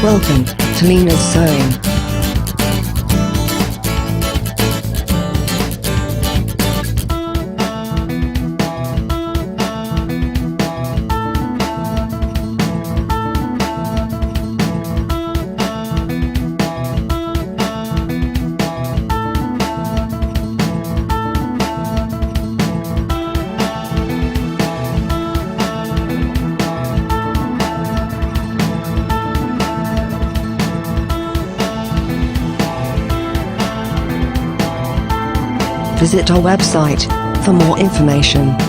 Welcome to Lena's Sewing. Visit our website for more information.